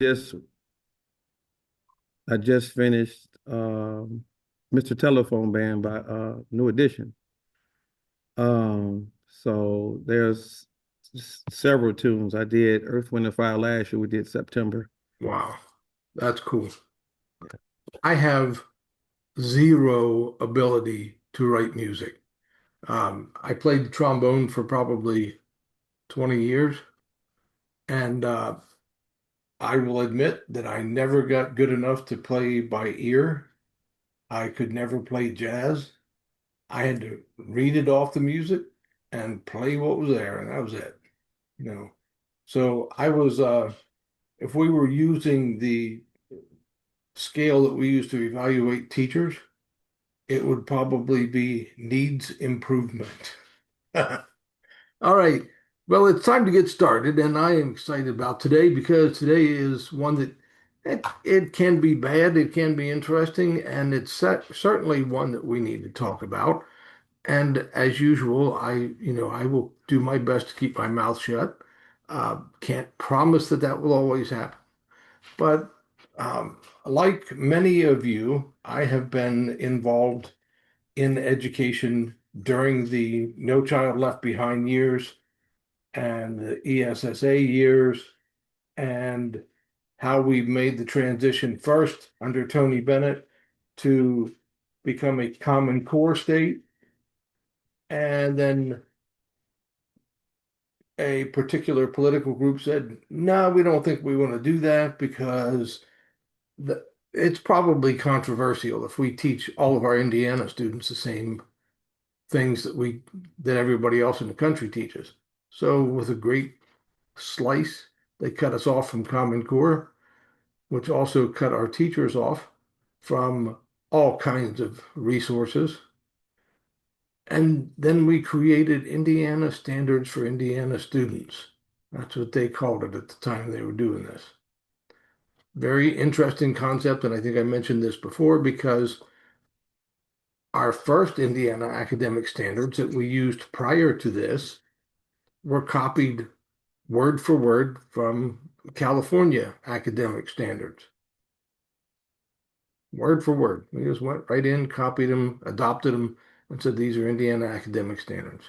just I just finished Mr. Telephone Band by New Edition. So there's several tunes. I did Earth, Wind, and Fire last year. We did September. Wow, that's cool. I have zero ability to write music. I played the trombone for probably 20 years, and I will admit that I never got good enough to play by ear. I could never play jazz. I had to read it off the music and play what was there, and that was it, you know. So I was, if we were using the scale that we use to evaluate teachers, it would probably be needs improvement. All right. Well, it's time to get started, and I am excited about today because today is one that it can be bad, it can be interesting, and it's certainly one that we need to talk about. And as usual, I will do my best to keep my mouth shut. Can't promise that that will always happen, but like many of you, I have been involved in education during the No Child Left Behind years and the ESSA years, and how we made the transition first under Tony Bennett to become a Common Core state, and then a particular political group said, no, we don't think we want to do that because it's probably controversial if we teach all of our Indiana students the same things that everybody else in the country teaches. So with a great slice, they cut us off from Common Core, which also cut our teachers off from all kinds of resources. And then we created Indiana Standards for Indiana Students. That's what they called it at the time they were doing this. Very interesting concept, and I think I mentioned this before because our first Indiana academic standards that we used prior to this were copied word for word from California academic standards. Word for word. We just went right in, copied them, adopted them, and said these are Indiana academic standards.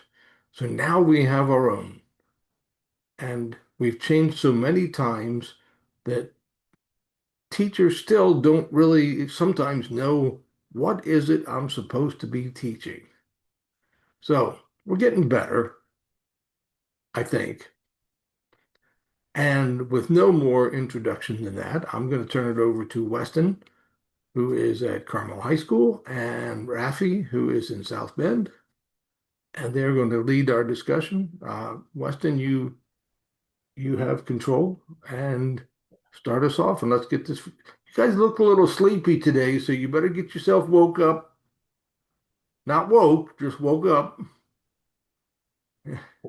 So now we have our own. And we've changed so many times that teachers still don't really sometimes know what is it I'm supposed to be teaching. So we're getting better, I think. And with no more introduction than that, I'm going to turn it over to Weston, who is at Carmel High School, and Rafi, who is in South Bend, and they're going to lead our discussion. Weston, you have control and start us off, and let's get this. You guys look a little sleepy today, so you better get yourself woke up. Not woke, just woke up.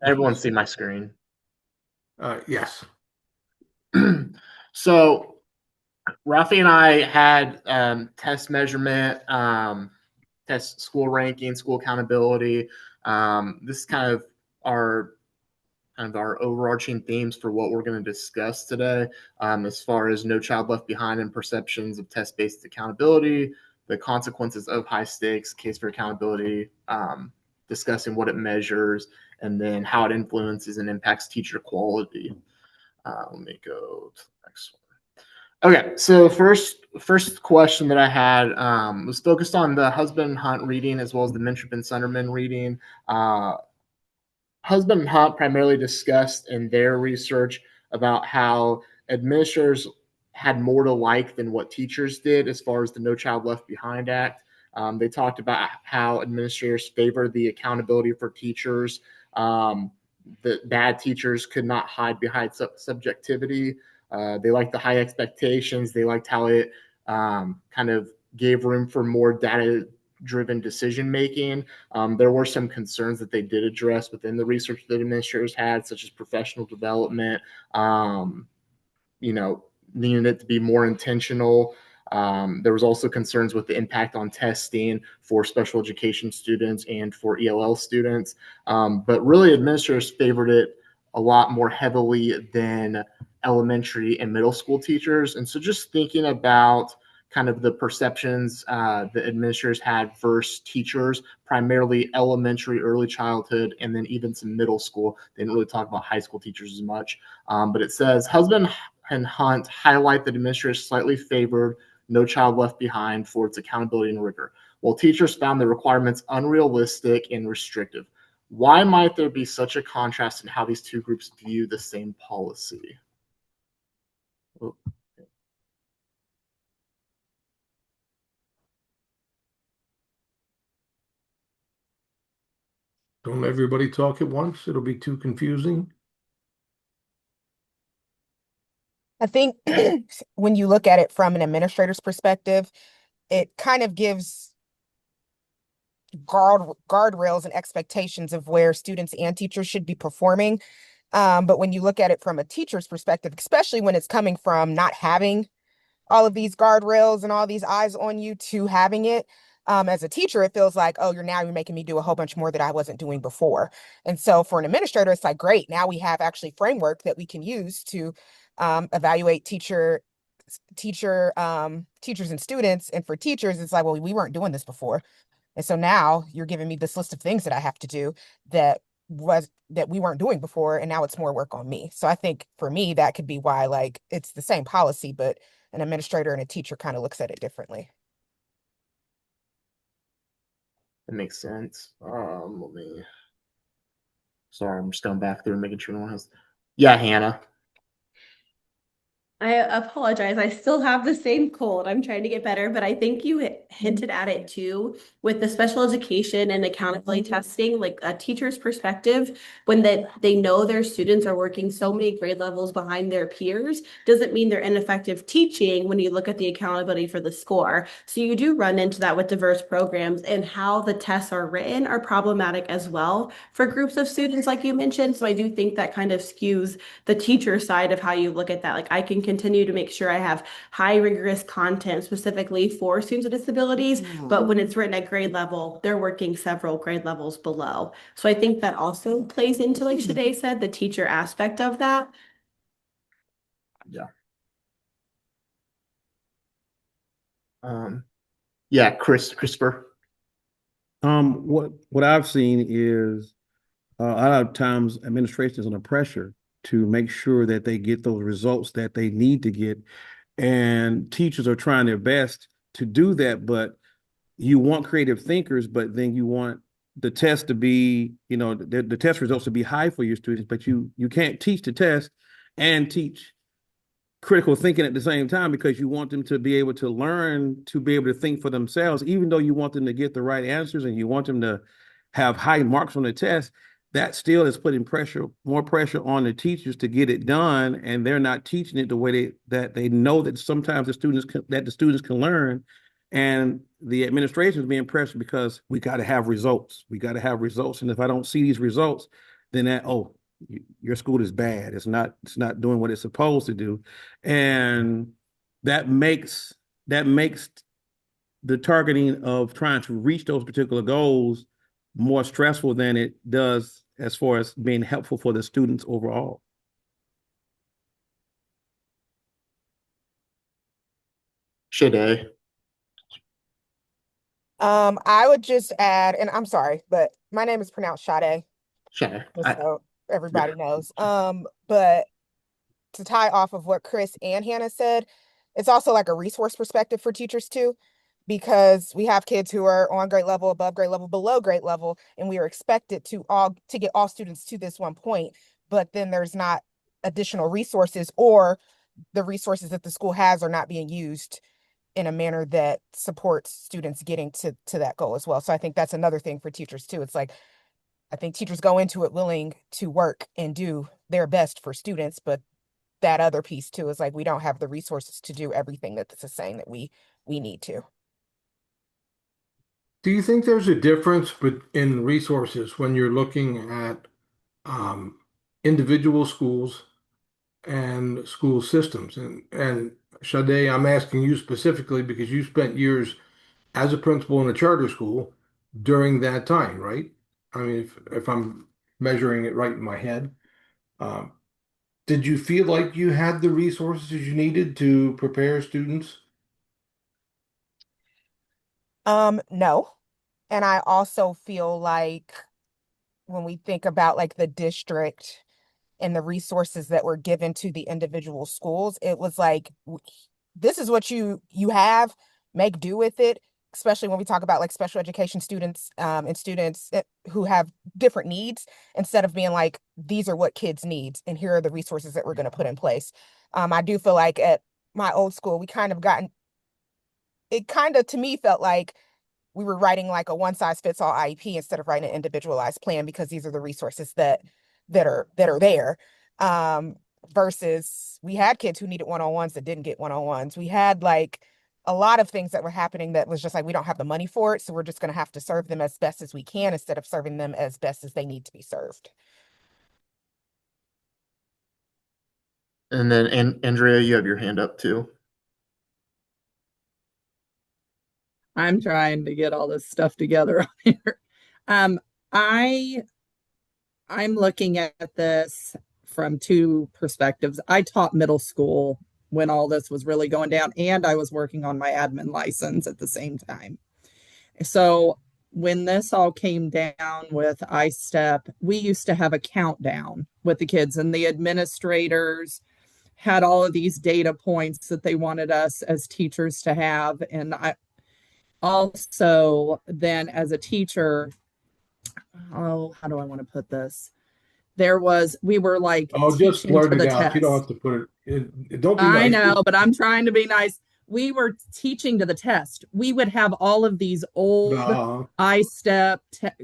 Everyone see my screen. Yes. So Rafi and I had test measurement, test school ranking, school accountability. This is kind of our overarching themes for what we're going to discuss today, as far as No Child Left Behind and perceptions of test-based accountability, the consequences of high stakes, case for accountability, discussing what it measures, and then how it influences and impacts teacher quality. Let me go to the next one. Okay, so first question that I had was focused on the Husband and Hunt reading as well as the Mintrop and Sunderman reading. Husband and Hunt primarily discussed in their research about how administrators had more to like than what teachers did as far as the No Child Left Behind Act. They talked about how administrators favor the accountability for teachers. The bad teachers could not hide behind subjectivity. They liked the high expectations. They liked how it kind of gave room for more data driven decision making. There were some concerns that they did address within the research that administrators had, such as professional development, you know, needing it to be more intentional. There was also concerns with the impact on testing for special education students and for ELL students. But really, administrators favored it a lot more heavily than elementary and middle school teachers. And so just thinking about kind of the perceptions that administrators had versus teachers, primarily elementary, early childhood, and then even some middle school. They didn't really talk about high school teachers as much. But it says Husband and Hunt highlight that administrators slightly favored No Child Left Behind for its accountability and rigor, while teachers found the requirements unrealistic and restrictive. Why might there be such a contrast in how these two groups view the same policy? Oh, Don't everybody talk at once. It'll be too confusing. I think when you look at it from an administrator's perspective, it kind of gives guardrails and expectations of where students and teachers should be performing. But when you look at it from a teacher's perspective, especially when it's coming from not having all of these guardrails and all these eyes on you to having it, as a teacher, it feels like, oh, you're making me do a whole bunch more that I wasn't doing before. And so for an administrator, it's like, great, now we have actually framework that we can use to evaluate teachers and students. And for teachers, it's like, well, we weren't doing this before. And so now you're giving me this list of things that I have to do that we weren't doing before, and now it's more work on me. So I think for me, that could be why, like, it's the same policy, but an administrator and a teacher kind of looks at it differently. that makes sense. Let me. Sorry, I'm just going back through and making sure no one has. Yeah, Hannah. I apologize. I still have the same cold. I'm trying to get better, but I think you hinted at it too with the special education and accountability testing, like a teacher's perspective, when they know their students are working so many grade levels behind their peers, doesn't mean they're ineffective teaching when you look at the accountability for the score. So you do run into that with diverse programs, and how the tests are written are problematic as well for groups of students, like you mentioned. So I do think that kind of skews the teacher side of how you look at that. Like, I can continue to make sure I have high rigorous content specifically for students with disabilities, but when it's written at grade level, they're working several grade levels below. So I think that also plays into, like Shade said, the teacher aspect of that. Yeah. Yeah, Christopher. What I've seen is a lot of times administration is under pressure to make sure that they get those results that they need to get, and teachers are trying their best to do that. But you want creative thinkers, but then you want the test to be, the test results to be high for your students, but you can't teach the test and teach critical thinking at the same time, because you want them to be able to learn to be able to think for themselves, even though you want them to get the right answers and you want them to have high marks on the test. That still is putting more pressure on the teachers to get it done, and they're not teaching it the way that they know that sometimes the students can learn, and the administration is being pressured because we got to have results. We got to have results, and if I don't see these results, then your school is bad. It's not doing what it's supposed to do, and that makes the targeting of trying to reach those particular goals more stressful than it does as far as being helpful for the students overall. Shade. I would just add, and I'm sorry, but my name is pronounced Sade, Shade. just so Yeah. everybody knows. But to tie off of what Chris and Hannah said, it's also like a resource perspective for teachers too, because we have kids who are on grade level, above grade level, below grade level, and we are expected to get all students to this one point, but then there's not additional resources, or the resources that the school has are not being used in a manner that supports students getting to that goal as well. So I think that's another thing for teachers too. It's like, I think teachers go into it willing to work and do their best for students, but that other piece too is like, we don't have the resources to do everything that this is saying that we need to. Do you think there's a difference in resources when you're looking at um, individual schools and school systems? And Sade, I'm asking you specifically because you spent years as a principal in a charter school during that time, right? I mean, if I'm measuring it right in my head. Um, did you feel like you had the resources you needed to prepare students? No. And I also feel like when we think about like the district and the resources that were given to the individual schools, it was like this is what you have, make do with it, especially when we talk about like special education students and students who have different needs, instead of being like these are what kids need and here are the resources that we're going to put in place. I do feel like at my old school we kind of gotten it kind of to me felt like we were writing like a one size fits all IEP instead of writing an individualized plan because these are the resources that are there. Um, Versus we had kids who needed one-on-ones that didn't get one-on-ones. We had like a lot of things that were happening that was just like we don't have the money for it, so we're just going to have to serve them as best as we can instead of serving them as best as they need to be served. And then, Andrea, you have your hand up too. I'm trying to get all this stuff together on here. Um, I I'm looking at this from two perspectives. I taught middle school when all this was really going down, and I was working on my admin license at the same time. So when this all came down with iStep, we used to have a countdown with the kids, and the administrators had all of these data points that they wanted us as teachers to have. And I also, then as a teacher, oh, how do I want to put this? We were like Oh, just teaching blurt to it the out. You don't have test. to put don't be I nice. know, but I'm trying to be nice. We were teaching to the test. We would have all of these old Uh,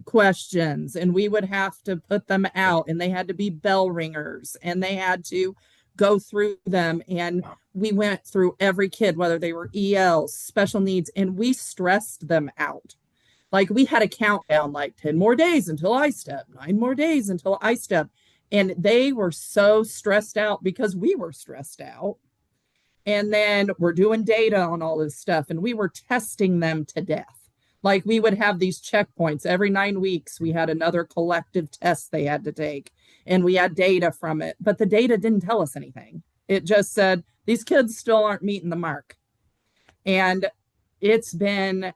questions, and we would have to put them out, and they had to be bell ringers, and they had to go through them. And we went through every kid, whether they were ELs, special needs, and we stressed them out. Like we had a countdown, like 10 more days until I step, 9 more days until I step. And they were so stressed out because we were stressed out. And then we're doing data on all this stuff, and we were testing them to death. Like we would have these checkpoints every 9 weeks. We had another collective test they had to take, and we had data from it. But the data didn't tell us anything. It just said these kids still aren't meeting the mark. And it's been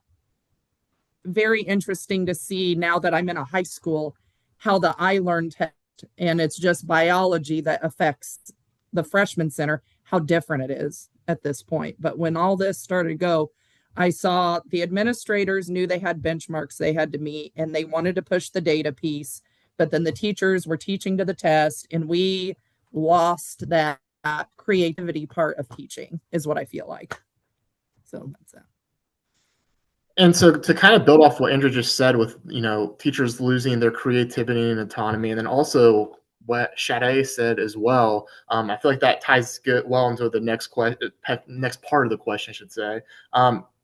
very interesting to see now that I'm in a high school how the I Learn test, and it's just biology that affects the freshman center, how different it is at this point. But when all this started to go, I saw the administrators knew they had benchmarks they had to meet and they wanted to push the data piece, but then the teachers were teaching to the test, and we lost that creativity part of teaching, is what I feel like. So that's that. And so to kind of build off what Andrew just said with, teachers losing their creativity and autonomy, and then also what Sade said as well, I feel like that ties well into the next part of the question, I should say.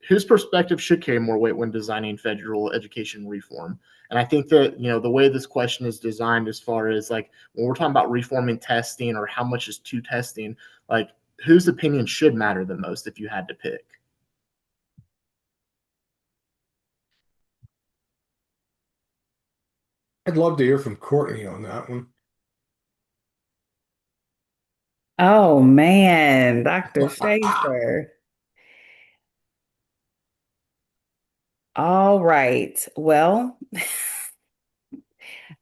Whose perspective should carry more weight when designing federal education reform? And I think that, the way this question is designed as far as like when we're talking about reforming testing or how much is to testing, like whose opinion should matter the most if you had to pick? I'd love to hear from Courtney on that one. Oh man, Dr. Schaefer. All right. Well,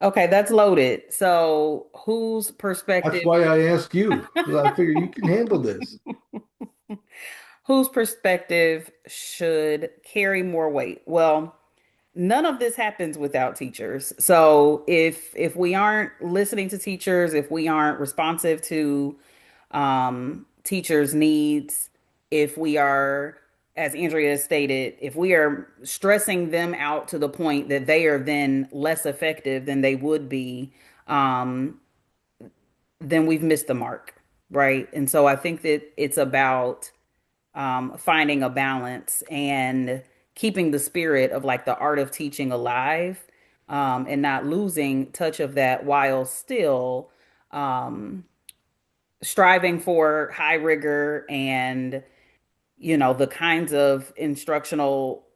okay, that's loaded. So, whose That's perspective, why I ask you, because I figure you can handle this. whose perspective should carry more weight? Well, none of this happens without teachers. So, if we aren't listening to teachers, if we aren't responsive to teachers' needs, if we are, as Andrea stated, if we are stressing them out to the point that they are then less effective than they would be, um, then we've missed the mark, right? And so I think that it's about finding a balance and keeping the spirit of like the art of teaching alive, and not losing touch of that while still um, striving for high rigor and the kinds of instructional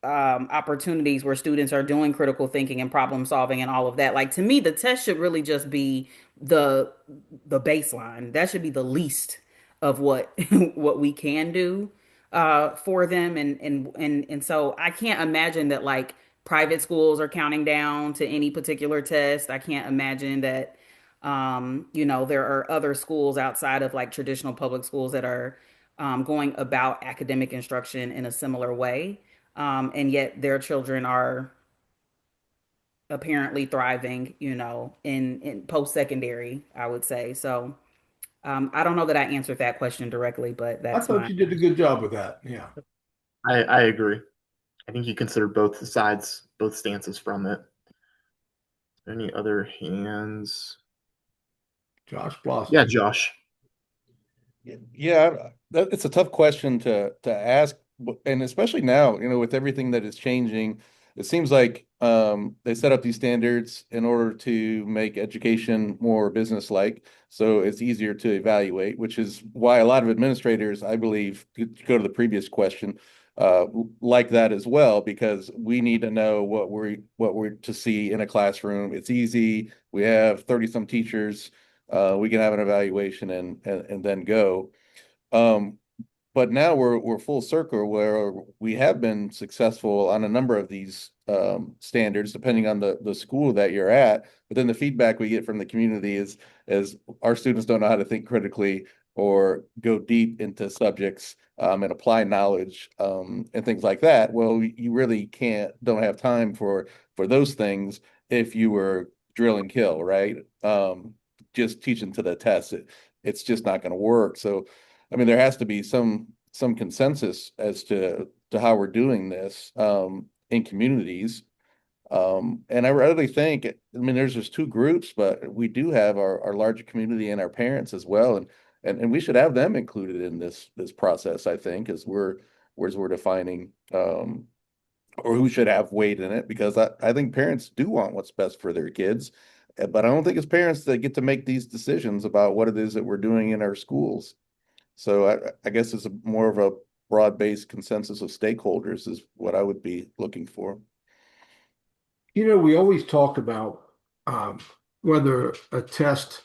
opportunities where students are doing critical thinking and problem solving and all of that. Like to me, the test should really just be the the baseline. That should be the least of what what we can do for them. And so I can't imagine that like private schools are counting down to any particular test. I can't imagine that you know, there are other schools outside of like traditional public schools that are going about academic instruction in a similar way. And yet their children are apparently thriving, you know, in post-secondary, I would say. So I don't know that I answered that question directly, but I that's thought my you did a good job with that. Yeah. I agree. I think you consider both sides, both stances from it. Any other hands? Josh Blossom. Yeah, Josh. Yeah, it's a tough question to ask, and especially now, with everything that is changing, it seems like they set up these standards in order to make education more business-like, so it's easier to evaluate, which is why a lot of administrators, I believe, to go to the previous question, like that as well, because we need to know what we're to see in a classroom. It's easy. We have 30 some teachers. We can have an evaluation and then go. Um, but now we're full circle where we have been successful on a number of these standards, depending on the school that you're at. But then the feedback we get from the community is our students don't know how to think critically or go deep into subjects and apply knowledge and things like that. Well, you really don't have time for those things if you were drill and kill, right? Just teaching to the test, it's just not going to work. So I mean, there has to be some consensus as to how we're doing this in communities. And I really think, I mean, there's just two groups, but we do have our larger community and our parents as well, and we should have them included in this process. I think as we're defining or who should have weight in it, because I think parents do want what's best for their kids, but I don't think it's parents that get to make these decisions about what it is that we're doing in our schools. So I guess it's more of a broad-based consensus of stakeholders is what I would be looking for. We always talk about um, whether a test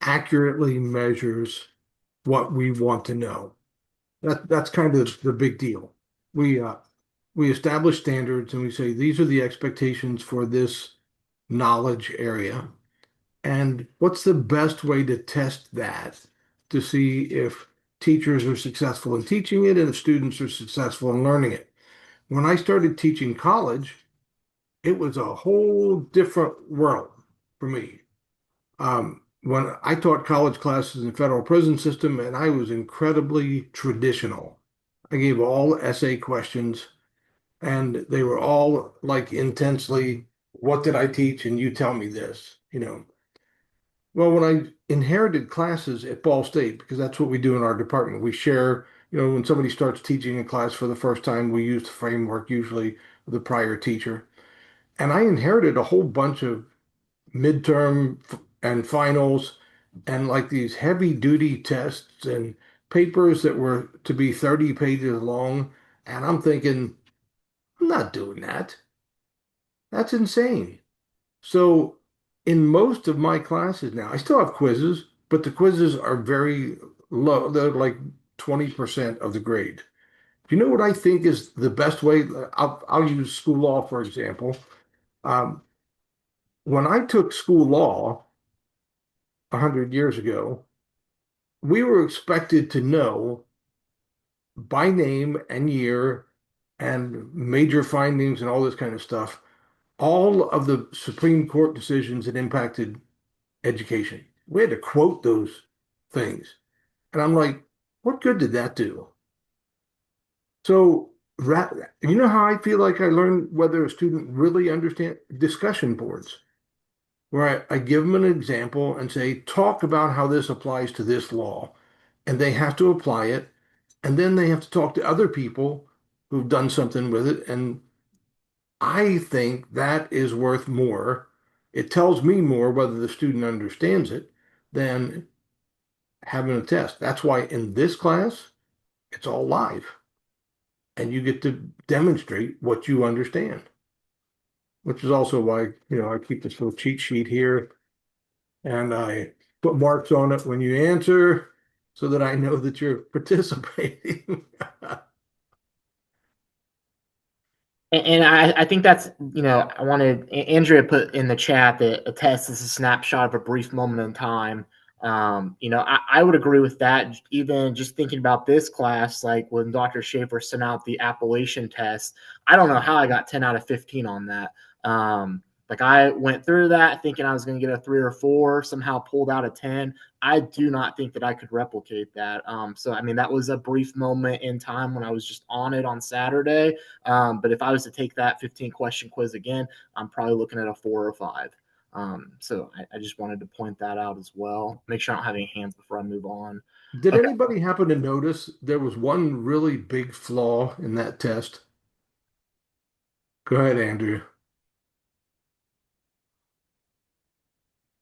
accurately measures what we want to know. That's kind of the big deal. We uh, we establish standards and we say these are the expectations for this knowledge area. And what's the best way to test that to see if teachers are successful in teaching it and if students are successful in learning it? When I started teaching college, it was a whole different world for me. When I taught college classes in the federal prison system, and I was incredibly traditional. I gave all essay questions, and they were all like intensely, what did I teach? And you tell me this. Well, when I inherited classes at Ball State, because that's what we do in our department, we share, when somebody starts teaching a class for the first time, we use the framework usually of the prior teacher. And I inherited a whole bunch of midterm and finals and like these heavy duty tests and papers that were to be 30 pages long. And I'm thinking, I'm not doing that. That's insane. So in most of my classes now, I still have quizzes, but the quizzes are very low. They're like 20% of the grade. Do you know what I think is the best way? I'll use school law, for example. Um, when I took school law 100 years ago, we were expected to know by name and year and major findings and all this kind of stuff, all of the Supreme Court decisions that impacted education. We had to quote those things. And I'm like, what good did that do? So, you know how I feel like I learned whether a student really understands discussion boards, where I give them an example and say, talk about how this applies to this law. And they have to apply it. And then they have to talk to other people who've done something with it. And I think that is worth more. It tells me more whether the student understands it than having a test. That's why in this class, it's all live. and you get to demonstrate what you understand, which is also why, I keep this little cheat sheet here and I put marks on it when you answer so that I know that you're participating. And I think that's, I wanted Andrea put in the chat that a test is a snapshot of a brief moment in time. I would agree with that. Even just thinking about this class, like when Dr. Schaefer sent out the Appalachian test, I don't know how I got 10 out of 15 on that. Like I went through that thinking I was going to get a 3 or 4, somehow pulled out a 10. I do not think that I could replicate that. So, I mean, that was a brief moment in time when I was just on it on Saturday. But if I was to take that 15-question quiz again, I'm probably looking at a 4 or 5. So I just wanted to point that out as well. Make sure I don't have any hands before I move on. Did Okay. anybody happen to notice there was one really big flaw in that test? Go ahead, Andrew.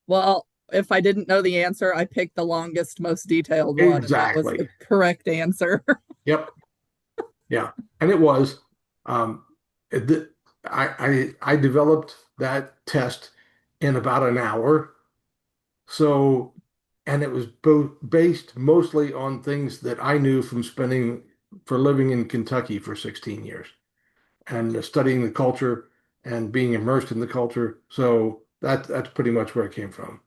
Well, if I didn't know the answer, I picked the longest, most detailed one, and that was Exactly. the correct answer. Yep. Yeah. And it was. Um, I developed that test in about an hour. So, and it was both based mostly on things that I knew from living in Kentucky for 16 years and studying the culture and being immersed in the culture. So that's pretty much where it came from.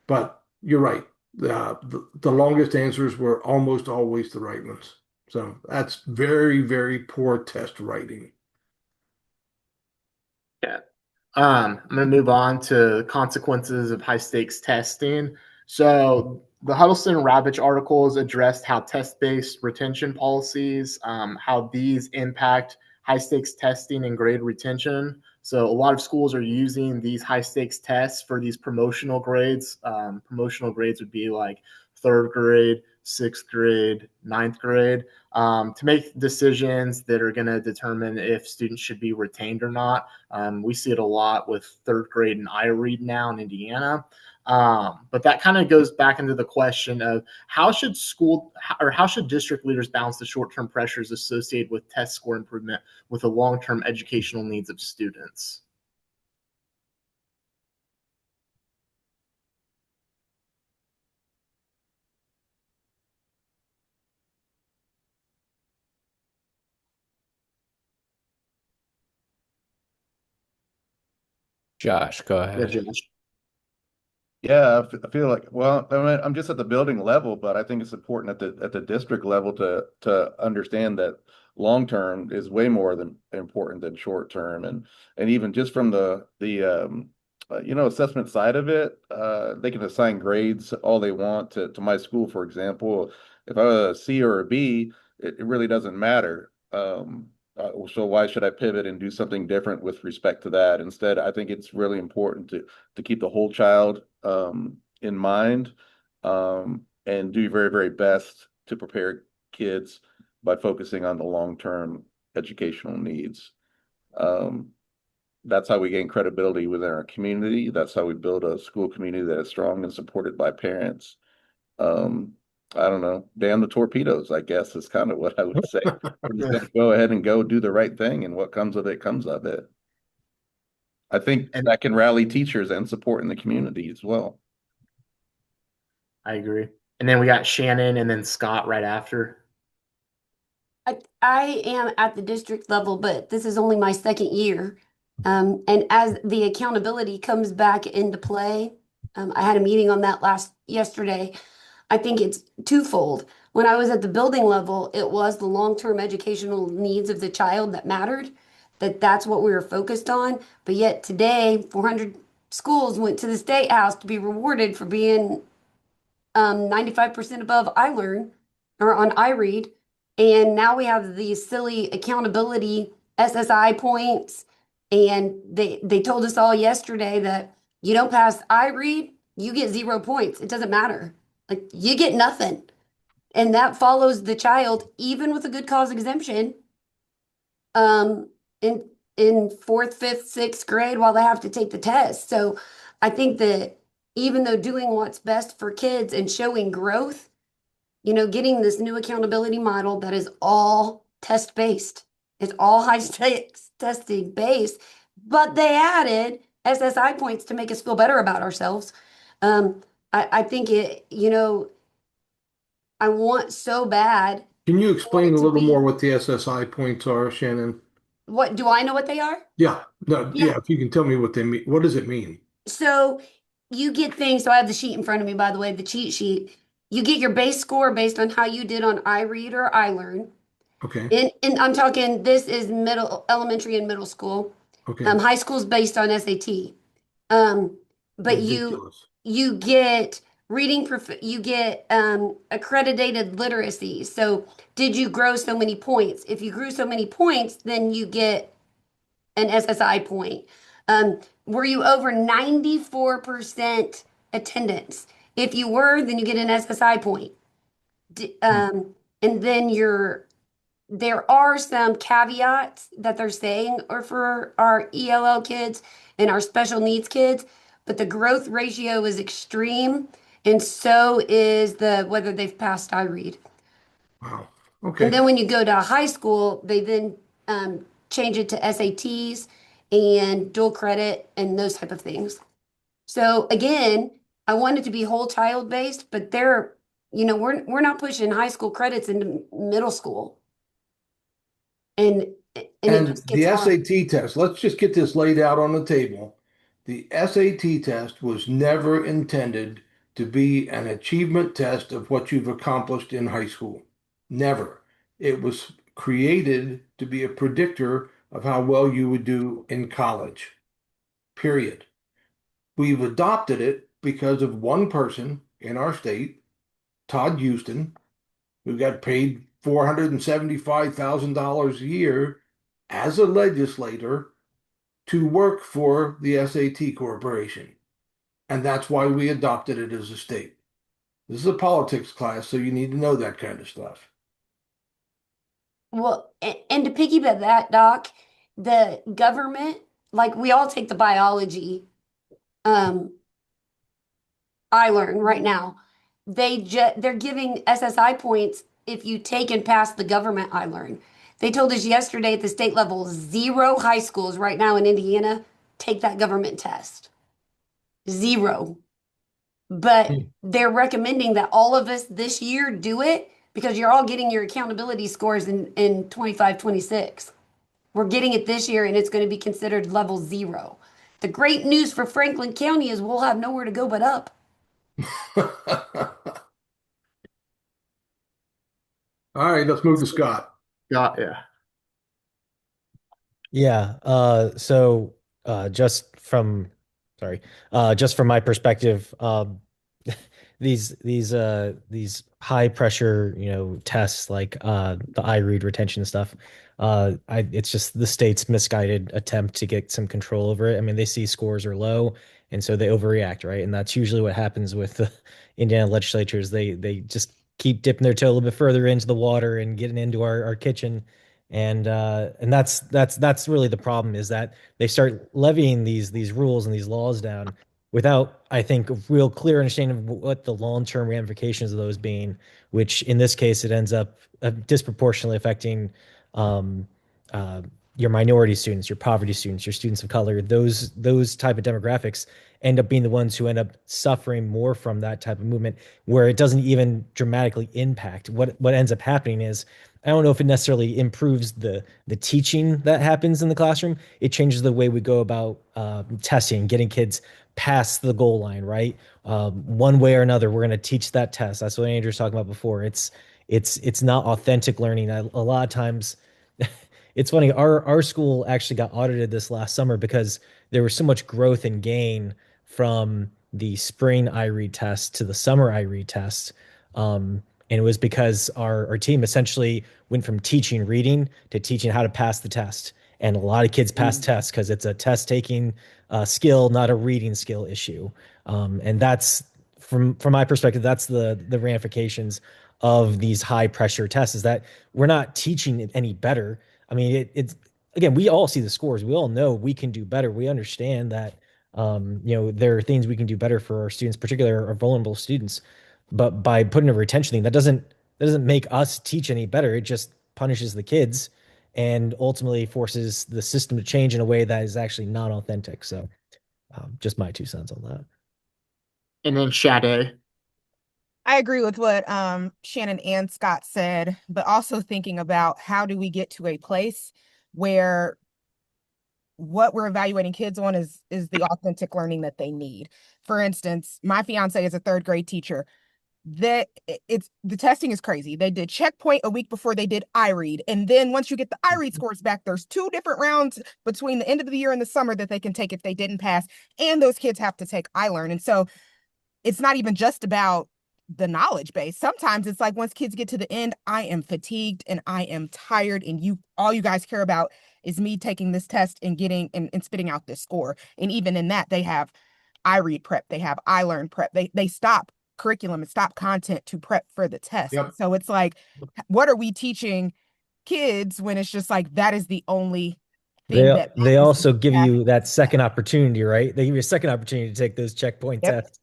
But you're right. The longest answers were almost always the right ones. So that's very, very poor test writing. Yeah. I'm going to move on to consequences of high stakes testing. So the Huddleston and Ravitch articles addressed how test-based retention policies, how these impact high stakes testing and grade retention. So a lot of schools are using these high stakes tests for these promotional grades. Promotional grades would be like third grade, sixth grade, ninth grade, to make decisions that are going to determine if students should be retained or not. We see it a lot with third grade and iRead now in Indiana. But that kind of goes back into the question of how should district leaders balance the short-term pressures associated with test score improvement with the long-term educational needs of students? Josh, go Yeah, ahead. Josh. Yeah, I feel like, well, I mean, I'm just at the building level, but I think it's important at the district level to understand that long term is way more than important than short term, and even just from the assessment side of it, they can assign grades all they want to my school, for example. If I was a C or a B, it really doesn't matter. So why should I pivot and do something different with respect to that? Instead, I think it's really important to keep the whole child in mind, and do your very, very best to prepare kids by focusing on the long-term educational needs. Um, that's how we gain credibility within our community. That's how we build a school community that is strong and supported by parents. Um, I don't know, damn the torpedoes, I guess is kind of what I would say. We're just going to go ahead and go do the right thing, and what comes of it comes of it. I think And that can rally teachers and support in the community as well. I agree. And then we got Shannon and then Scott right after. I am at the district level, but this is only my second year. And as the accountability comes back into play, I had a meeting on that yesterday. I think it's twofold. When I was at the building level, it was the long-term educational needs of the child that mattered, that's what we were focused on. But yet today, 400 schools went to the State House to be rewarded for being 95% above iLearn or on iRead. And now we have these silly accountability SSI points. And they told us all yesterday that you don't pass iRead, you get 0 points. It doesn't matter. Like you get nothing. And that follows the child, even with a good cause exemption, um, in fourth, fifth, sixth grade while they have to take the test. So I think that even though doing what's best for kids and showing growth, getting this new accountability model that is all test based It's all high stakes testing based, but they added SSI points to make us feel better about ourselves. I think I want so bad. Can you I want explain it a to little more be. what the SSI points are, Shannon? What do I know what they are? Yeah, no, Yeah. yeah, if you can tell me what they mean, what does it mean? So you get things. So I have the sheet in front of me, by the way, the cheat sheet. You get your base score based on how you did on iRead or iLearn. Okay, And I'm talking, this is middle, elementary and middle school. okay, High school's based on SAT. Um, but ridiculous. you get you get accredited literacy. So did you grow so many points? If you grew so many points, then you get an SSI point. Were you over 94% attendance? If you were, then you get an SSI point. Hmm. And then there are some caveats that they're saying are for our ELL kids and our special needs kids, but the growth ratio is extreme, and so is the whether they've passed iRead. Wow. And Okay. then when you go to high school, they then change it to SATs and dual credit and those type of things. So again, I want it to be whole child based, but we're not pushing high school credits into middle school, and it And just gets the hard. SAT test, let's just get this laid out on the table. The SAT test was never intended to be an achievement test of what you've accomplished in high school. Never. It was created to be a predictor of how well you would do in college, period. We've adopted it because of one person in our state, Todd Houston, who got paid $475,000 a year as a legislator to work for the SAT Corporation. And that's why we adopted it as a state. This is a politics class, so you need to know that kind of stuff. Well, and to piggyback that, Doc, the government, like we all take the biology, um, I learn right now. They're giving SSI points if you take and pass the government I learn. They told us yesterday at the state level, zero high schools right now in Indiana take that government test. Zero. But Hmm. they're recommending that all of us this year do it because you're all getting your accountability scores in 25, 26. We're getting it this year and it's going to be considered level zero. The great news for Franklin County is we'll have nowhere to go but up. All right, let's move to Scott. Yeah. Yeah. Just from, sorry, just from my perspective, these high pressure, tests like the iRead retention stuff, it's just the state's misguided attempt to get some control over it. I mean, they see scores are low, and so they overreact, right? And that's usually what happens with the Indiana legislatures. They just keep dipping their toe a little bit further into the water and getting into our kitchen, and that's really the problem, is that they start levying these rules and these laws down without, I think, a real clear understanding of what the long-term ramifications of those being, which in this case it ends up disproportionately affecting um, uh, your minority students, your poverty students, your students of color. Those type of demographics end up being the ones who end up suffering more from that type of movement, where it doesn't even dramatically impact. What ends up happening is, I don't know if it necessarily improves the teaching that happens in the classroom. It changes the way we go about testing, getting kids past the goal line, right? One way or another, we're going to teach that test. That's what Andrew's talking about before. It's not authentic learning. A lot of times, it's funny. Our school actually got audited this last summer because there was so much growth and gain from the spring iRead test to the summer iRead test. And it was because our team essentially went from teaching reading to teaching how to pass the test. And a lot of kids pass tests because it's a test taking skill, not a reading skill issue. And that's, from my perspective, that's the ramifications of these high pressure tests, is that we're not teaching it any better. I mean, it's, again, we all see the scores. We all know we can do better. We understand that there are things we can do better for our students, particularly our vulnerable students. But by putting a retention thing, that doesn't make us teach any better. It just punishes the kids, and ultimately forces the system to change in a way that is actually not authentic. So, just my 2 cents on that. And then Sade. I agree with what Shannon and Scott said, but also thinking about how do we get to a place where what we're evaluating kids on is the authentic learning that they need. For instance, my fiance is a third grade teacher. That it's the testing is crazy. They did checkpoint a week before they did iRead. And then once you get the iRead scores back, there's 2 different rounds between the end of the year and the summer that they can take if they didn't pass. And those kids have to take iLearn. And so it's not even just about the knowledge base. Sometimes it's like once kids get to the end, I am fatigued and I am tired, and you all you guys care about is me taking this test and getting and spitting out this score. And even in that, they have iRead prep, they have iLearn prep. They stop curriculum and stop content to prep for the test. Yep. So it's like, what are we teaching kids when it's just like that is the only thing They that they matters? also give you that second opportunity, right? They give you a second opportunity to take those checkpoint Yep. tests.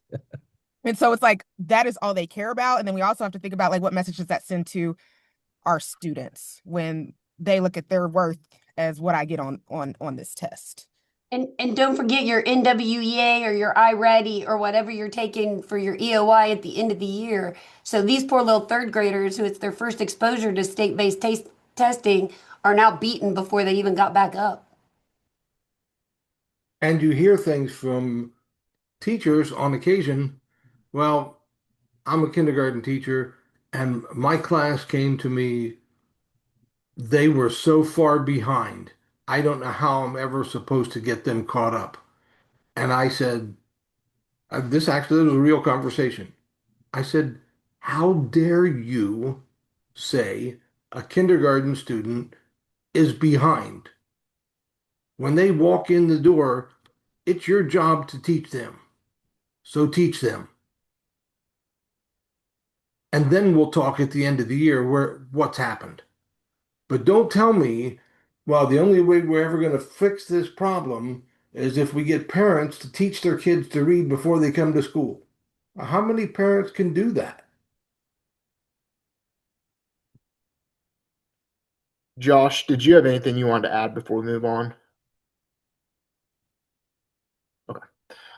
And so it's like that is all they care about. And then we also have to think about like what message does that send to our students when they look at their worth as what I get on this test. And don't forget your NWEA or your iReady or whatever you're taking for your EOI at the end of the year. So these poor little third graders who it's their first exposure to state-based testing are now beaten before they even got back up. And you hear things from teachers on occasion. Well, I'm a kindergarten teacher, and my class came to me. They were so far behind. I don't know how I'm ever supposed to get them caught up. And I said, this actually was a real conversation. I said, how dare you say a kindergarten student is behind? When they walk in the door, it's your job to teach them. So teach them. And then we'll talk at the end of the year where what's happened. But don't tell me, well, the only way we're ever going to fix this problem is if we get parents to teach their kids to read before they come to school. How many parents can do that? Josh, did you have anything you wanted to add before we move on? Okay.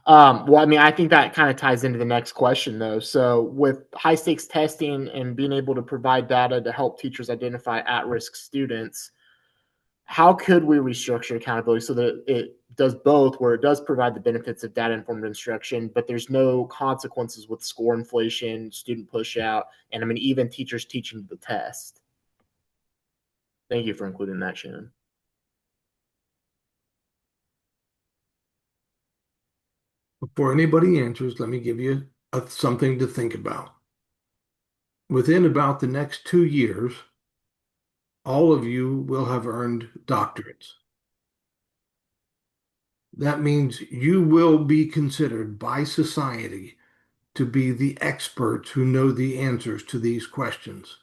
Well, I mean, I think that kind of ties into the next question, though. So, with high stakes testing and being able to provide data to help teachers identify at risk students, how could we restructure accountability so that it does both, where it does provide the benefits of data informed instruction, but there's no consequences with score inflation, student push out, and I mean, even teachers teaching the test? Thank you for including that, Shannon. Before anybody answers, let me give you something to think about. Within about the next 2 years, all of you will have earned doctorates. That means you will be considered by society to be the experts who know the answers to these questions.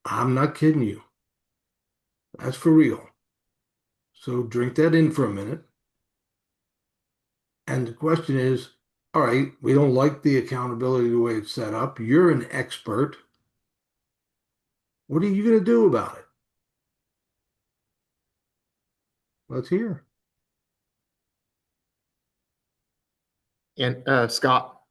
I'm not kidding you. That's for real. So drink that in for a minute. And the question is, all right, we don't like the accountability the way it's set up. You're an expert. What are you going to do about it? Let's hear. And Scott.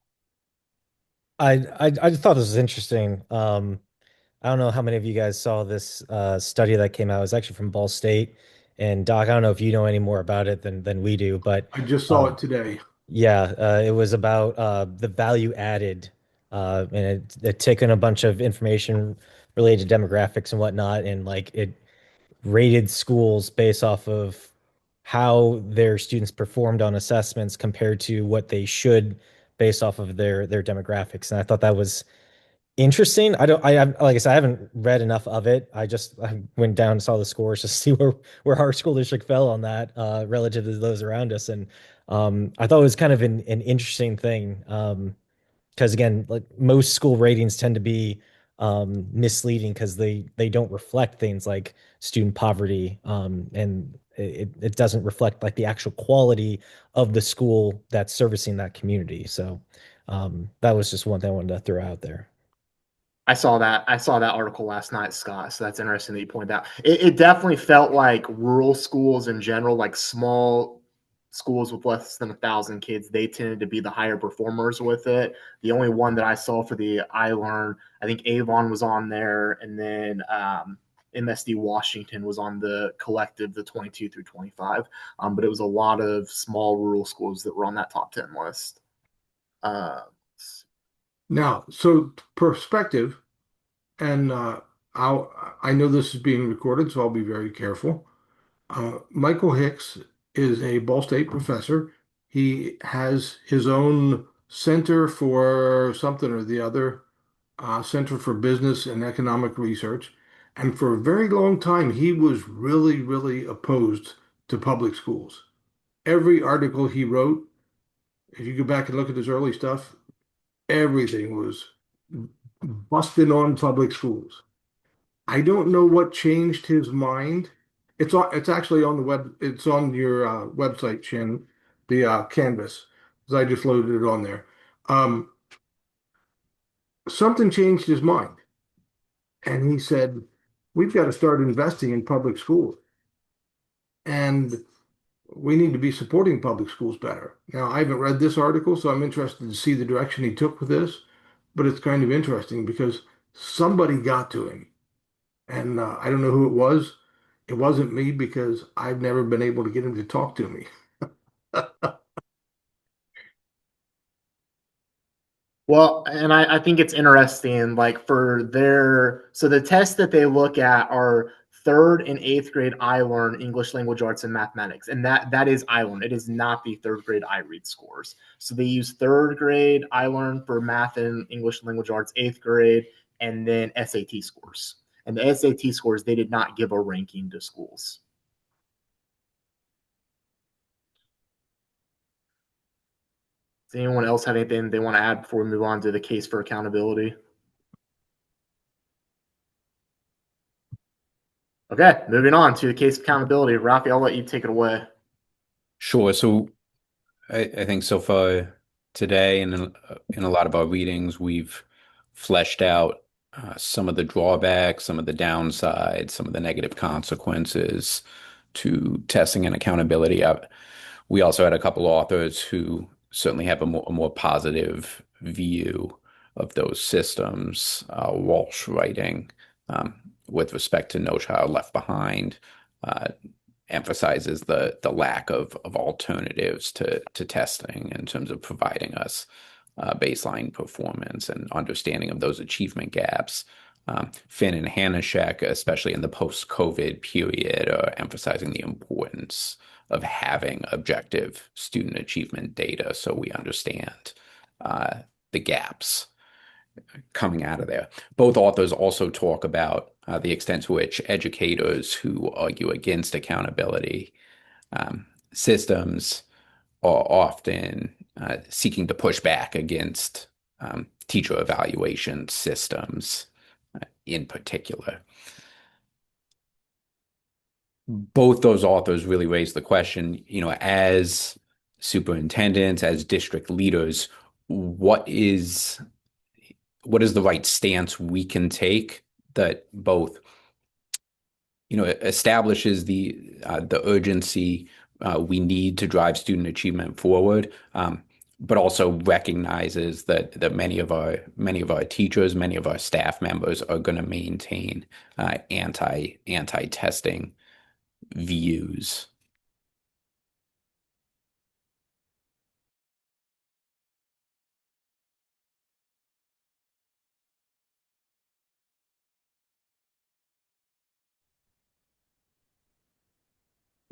I just thought this was interesting. I don't know how many of you guys saw this study that came out. It was actually from Ball State. And Doc, I don't know if you know any more about it than we do, but I just saw um, it today. yeah, it was about the value added, and it taken a bunch of information related to demographics and whatnot, and like it rated schools based off of how their students performed on assessments compared to what they should based off of their demographics. And I thought that was interesting. Like I said, I haven't read enough of it. I went down and saw the scores to see where our school district fell on that relative to those around us. And I thought it was kind of an interesting thing. Because again, like most school ratings tend to be misleading because they don't reflect things like student poverty, and it doesn't reflect like the actual quality of the school that's servicing that community. So that was just one thing I wanted to throw out there. I saw that. I saw that article last night, Scott. So that's interesting that you pointed out. It definitely felt like rural schools in general, like small schools with less than 1,000 kids, they tended to be the higher performers with it. The only one that I saw for the iLearn, I think Avon was on there, and then MSD Washington was on the collective, the 22 through 25. But it was a lot of small rural schools that were on that top 10 list. Now, so perspective, and I know this is being recorded, so I'll be very careful. Michael Hicks is a Ball State professor. He has his own center for something or the other, Center for Business and Economic Research. And for a very long time, he was really, really opposed to public schools. Every article he wrote, if you go back and look at his early stuff, everything was busting on public schools. I don't know what changed his mind. It's actually on the web. It's on your website, Shin, the Canvas, because I just loaded it on there. Um, Something changed his mind, and he said, "We've got to start investing in public schools, and we need to be supporting public schools better." Now, I haven't read this article, so I'm interested to see the direction he took with this, but it's kind of interesting because somebody got to him. And I don't know who it was. It wasn't me because I've never been able to get him to talk to me. Well, and I think it's interesting, like so the tests that they look at are third and eighth grade iLearn English language arts and mathematics. And that is iLearn. It is not the third grade iRead scores. So they use third grade iLearn for math and English language arts, eighth grade, and then SAT scores. And the SAT scores, they did not give a ranking to schools. Does anyone else have anything they want to add before we move on to the case for accountability? Okay, moving on to the case of accountability. Rafi, I'll let you take it away. Sure. So I think so far today and in a lot of our readings, we've fleshed out some of the drawbacks, some of the downsides, some of the negative consequences to testing and accountability. We also had a couple authors who certainly have a more positive view of those systems. Walsh writing with respect to No Child Left Behind emphasizes the lack of alternatives to testing in terms of providing us baseline performance and understanding of those achievement gaps. Finn and Hanashek, especially in the post-COVID period, are emphasizing the importance of having objective student achievement data so we understand the gaps coming out of there. Both authors also talk about the extent to which educators who argue against accountability systems are often seeking to push back against teacher evaluation systems in particular. Both those authors really raise the question, as superintendents, as district leaders, what is the right stance we can take that both establishes the urgency we need to drive student achievement forward, but also recognizes that many of our teachers, many of our staff members are going to maintain anti-testing views.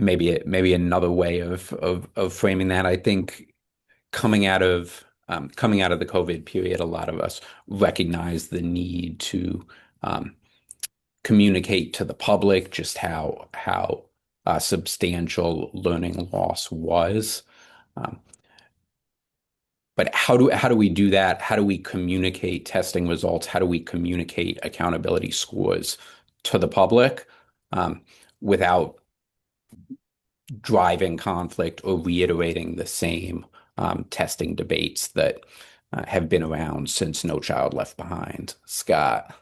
Maybe another way of framing that, I think coming out of the COVID period, a lot of us recognize the need to communicate to the public just how substantial learning loss was. But how do we do that? How do we communicate testing results? How do we communicate accountability scores to the public without driving conflict or reiterating the same testing debates that have been around since No Child Left Behind. Scott.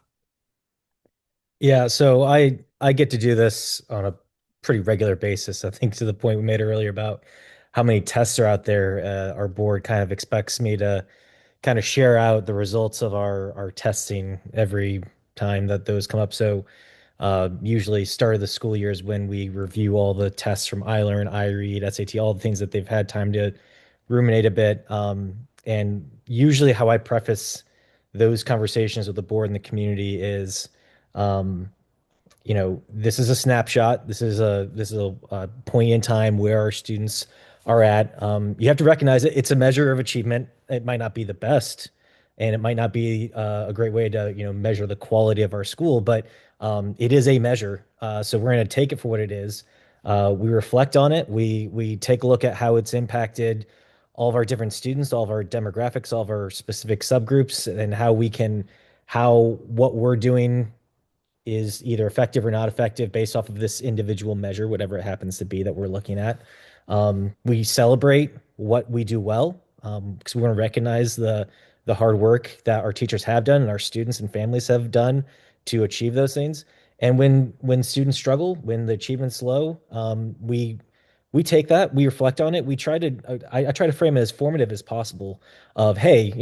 Yeah, so I get to do this on a pretty regular basis. I think to the point we made earlier about how many tests are out there, our board kind of expects me to kind of share out the results of our testing every time that those come up. So usually start of the school year is when we review all the tests from iLearn, iRead, SAT, all the things that they've had time to ruminate a bit. And usually how I preface those conversations with the board and the community is um, this is a snapshot. This is a point in time where our students are at. You have to recognize it. It's a measure of achievement. It might not be the best, and it might not be a great way to measure the quality of our school, but it is a measure. So we're going to take it for what it is. We reflect on it. We take a look at how it's impacted all of our different students, all of our demographics, all of our specific subgroups, and how what we're doing is either effective or not effective based off of this individual measure, whatever it happens to be that we're looking at. We celebrate what we do well because we want to recognize the hard work that our teachers have done and our students and families have done to achieve those things. And when students struggle, when the achievement's low, we take that, we reflect on it. We try to I try to frame it as formative as possible. Of hey,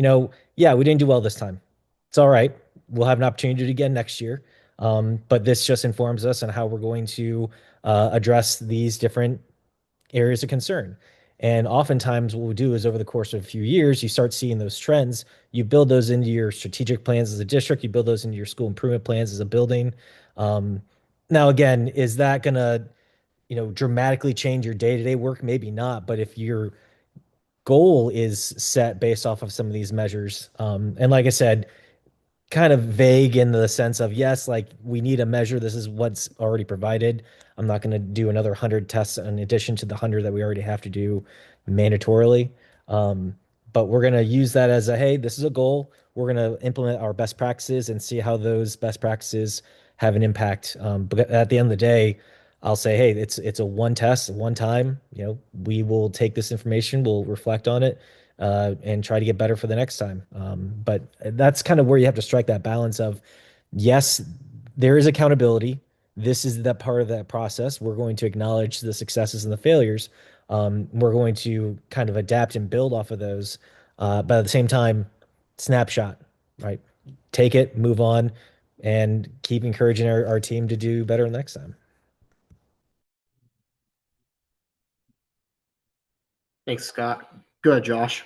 yeah, we didn't do well this time. It's all right. We'll have an opportunity to do it again next year. But this just informs us on how we're going to address these different areas of concern. And oftentimes, what we do is over the course of a few years, you start seeing those trends. You build those into your strategic plans as a district. You build those into your school improvement plans as a building. Um, Now, again, is that going to dramatically change your day-to-day work? Maybe not. But if your goal is set based off of some of these measures, and like I said, kind of vague in the sense of yes, like we need a measure. This is what's already provided. I'm not going to do another 100 tests in addition to the 100 that we already have to do mandatorily. Um, but we're going to use that as a hey, this is a goal. We're going to implement our best practices and see how those best practices have an impact. But at the end of the day, I'll say, hey, it's a one test, one time. We will take this information, we'll reflect on it, and try to get better for the next time. But that's kind of where you have to strike that balance of, yes, there is accountability. This is that part of that process. We're going to acknowledge the successes and the failures. We're going to kind of adapt and build off of those. But at the same time, snapshot, right? Take it, move on, and keep encouraging our team to do better next time. Thanks, Scott. Go ahead, Josh.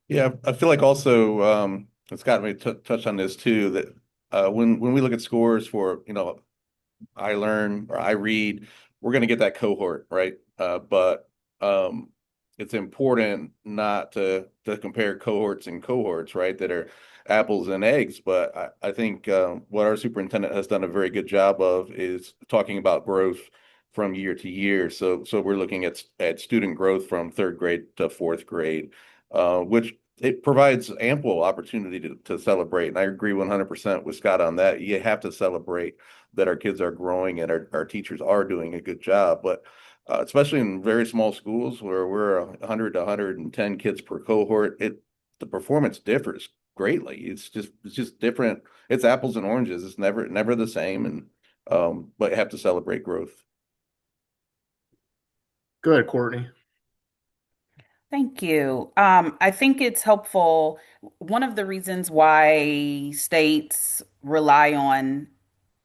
Yeah, I feel like also Scott may touch on this too, that when we look at scores for I learn or I read, we're going to get that cohort, right? But it's important not to compare cohorts and cohorts, right? That are apples and eggs. But I think what our superintendent has done a very good job of is talking about growth from year to year. So we're looking at student growth from third grade to fourth grade, which it provides ample opportunity to celebrate. And I agree 100% with Scott on that. You have to celebrate that our kids are growing and our teachers are doing a good job. But especially in very small schools where we're 100 to 110 kids per cohort, the performance differs greatly. It's just different. It's apples and oranges. It's never the same. And but you have to celebrate growth. Go ahead, Courtney. Thank you. I think it's helpful. One of the reasons why states rely on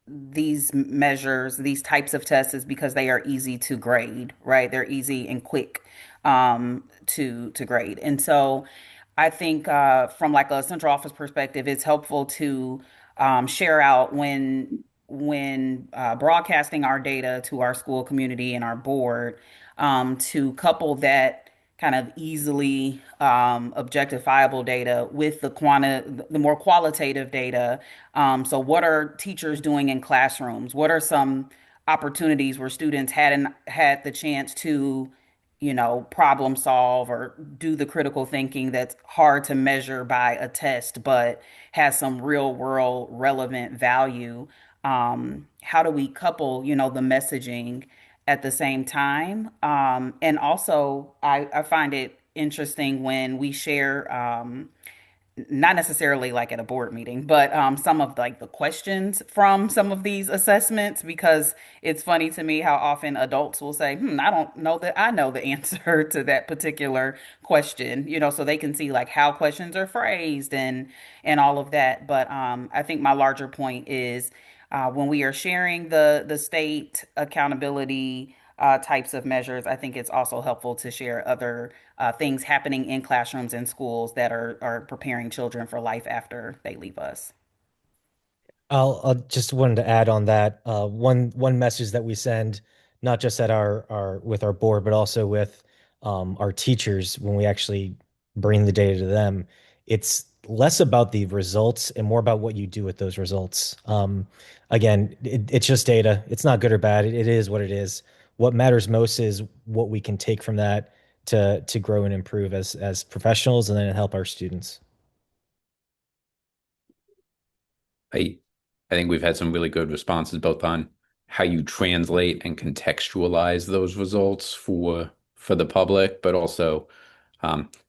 these measures, these types of tests, is because they are easy to grade, right? They're easy and quick to grade. And so I think from like a central office perspective, it's helpful to share out when broadcasting our data to our school community and our board, to couple that kind of easily objectifiable data with the more qualitative data. So what are teachers doing in classrooms? What are some opportunities where students hadn't had the chance to, problem solve or do the critical thinking that's hard to measure by a test, but has some real world relevant value? How do we couple, the messaging at the same time? And also, I find it interesting when we share not necessarily like at a board meeting, but some of like the questions from some of these assessments, because it's funny to me how often adults will say, I don't know that I know the answer to that particular question, so they can see like how questions are phrased and all of that. But I think my larger point is when we are sharing the state accountability types of measures, I think it's also helpful to share other things happening in classrooms and schools that are preparing children for life after they leave us. I'll just wanted to add on that one message that we send, not just at our with our board, but also with our teachers when we actually bring the data to them. It's less about the results and more about what you do with those results. Again, it's just data. It's not good or bad. It is what it is. What matters most is what we can take from that to grow and improve as professionals and then help our students. I I think we've had some really good responses both on how you translate and contextualize those results for the public, but also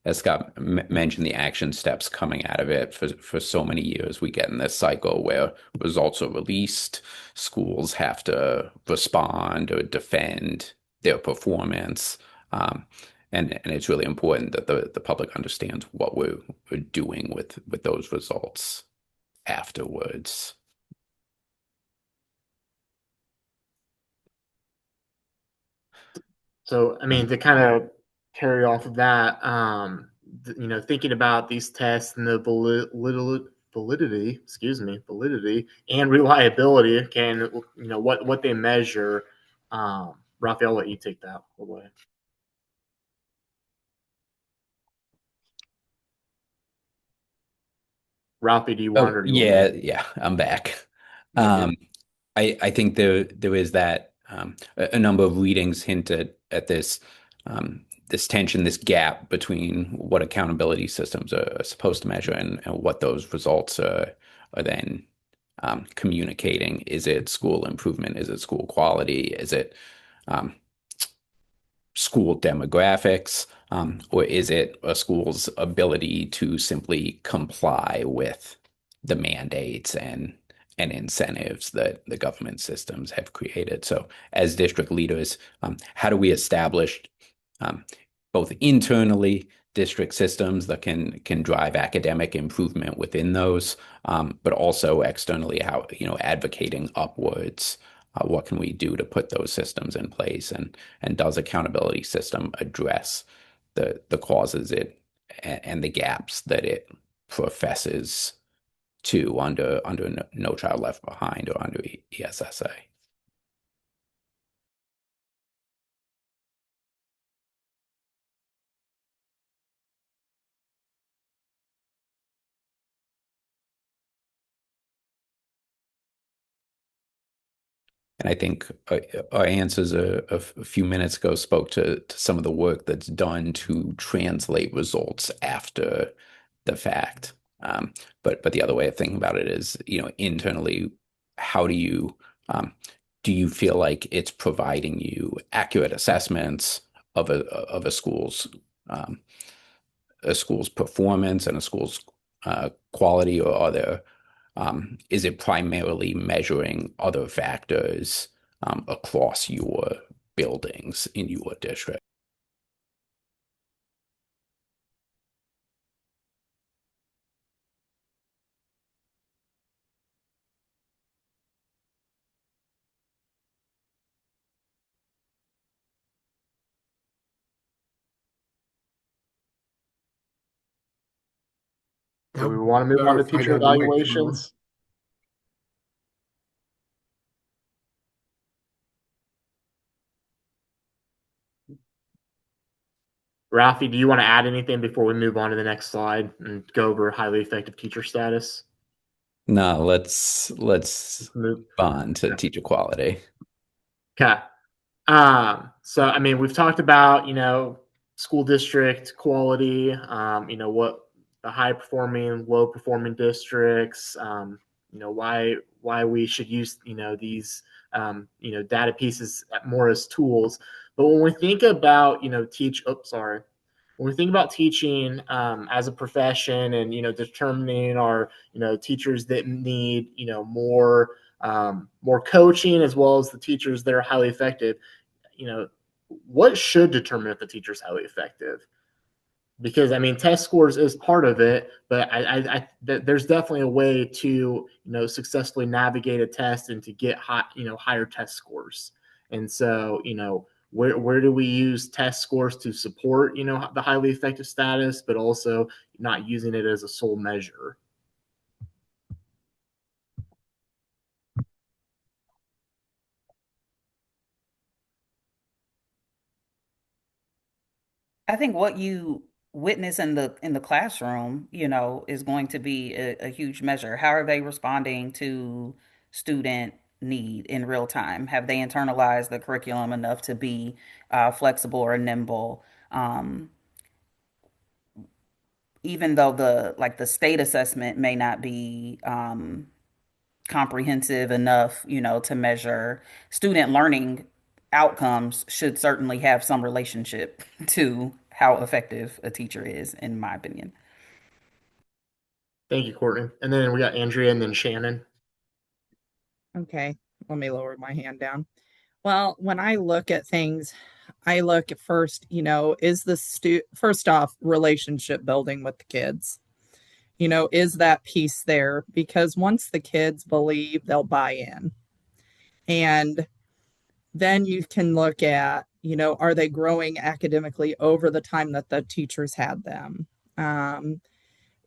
as Scott mentioned, the action steps coming out of it for so many years. We get in this cycle where results are released, schools have to respond or defend their performance. Um, and it's really important that the public understands what we're doing with those results afterwards. So, I mean, to kind of carry off of that, thinking about these tests and the validity and reliability can, what they measure. Raphael, I'll let you take that away. Ralphie, do you want Oh or do you want yeah, me? yeah, I'm back. You're good. Um, I think there is that a number of readings hint at this tension, this gap between what accountability systems are supposed to measure and what those results are then communicating. Is it school improvement? Is it school quality? Is it um, school demographics? Or is it a school's ability to simply comply with the mandates and incentives that the government systems have created? So, as district leaders, how do we establish um, both internally district systems that can drive academic improvement within those, but also externally, how advocating upwards? What can we do to put those systems in place, and does accountability system address the causes it and the gaps that it professes to under No Child Left Behind or under ESSA? And I think our answers a few minutes ago spoke to some of the work that's done to translate results after the fact. But the other way of thinking about it is, internally, how um, do you feel like it's providing you accurate assessments of um, a school's performance and a school's quality, or other? Is it primarily measuring other factors across your buildings in your district? Do That we would want to move on better to if I'd teacher had the microphone. evaluations? Rafi, do you want to add anything before we move on to the next slide and go over highly effective teacher status? No, let's Move. bond to Okay. teacher quality. Okay. So I mean, we've talked about, school district quality, what the high performing, low performing districts, why we should use, these, data pieces more as tools. But when we think about, when we think about teaching as a profession and, determining our, teachers that need, more coaching, as well as the teachers that are highly effective, what should determine if the teacher is highly effective? Because test scores is part of it, but there's definitely a way to successfully navigate a test and to get higher test scores. And so where do we use test scores to support the highly effective status, but also not using it as a sole measure? I think what you witness in the classroom, is going to be a huge measure. How are they responding to student need in real time? Have they internalized the curriculum enough to be flexible or nimble? Even though the state assessment may not be comprehensive enough, to measure student learning outcomes, should certainly have some relationship to how effective a teacher is, in my opinion. Thank you, Courtney. And then we got Andrea and then Shannon. Okay, let me lower my hand down. Well, when I look at things, I look at first, is the first off, relationship building with the kids? Is that piece there? Because once the kids believe, they'll buy in. And then you can look at, are they growing academically over the time that the teachers had them?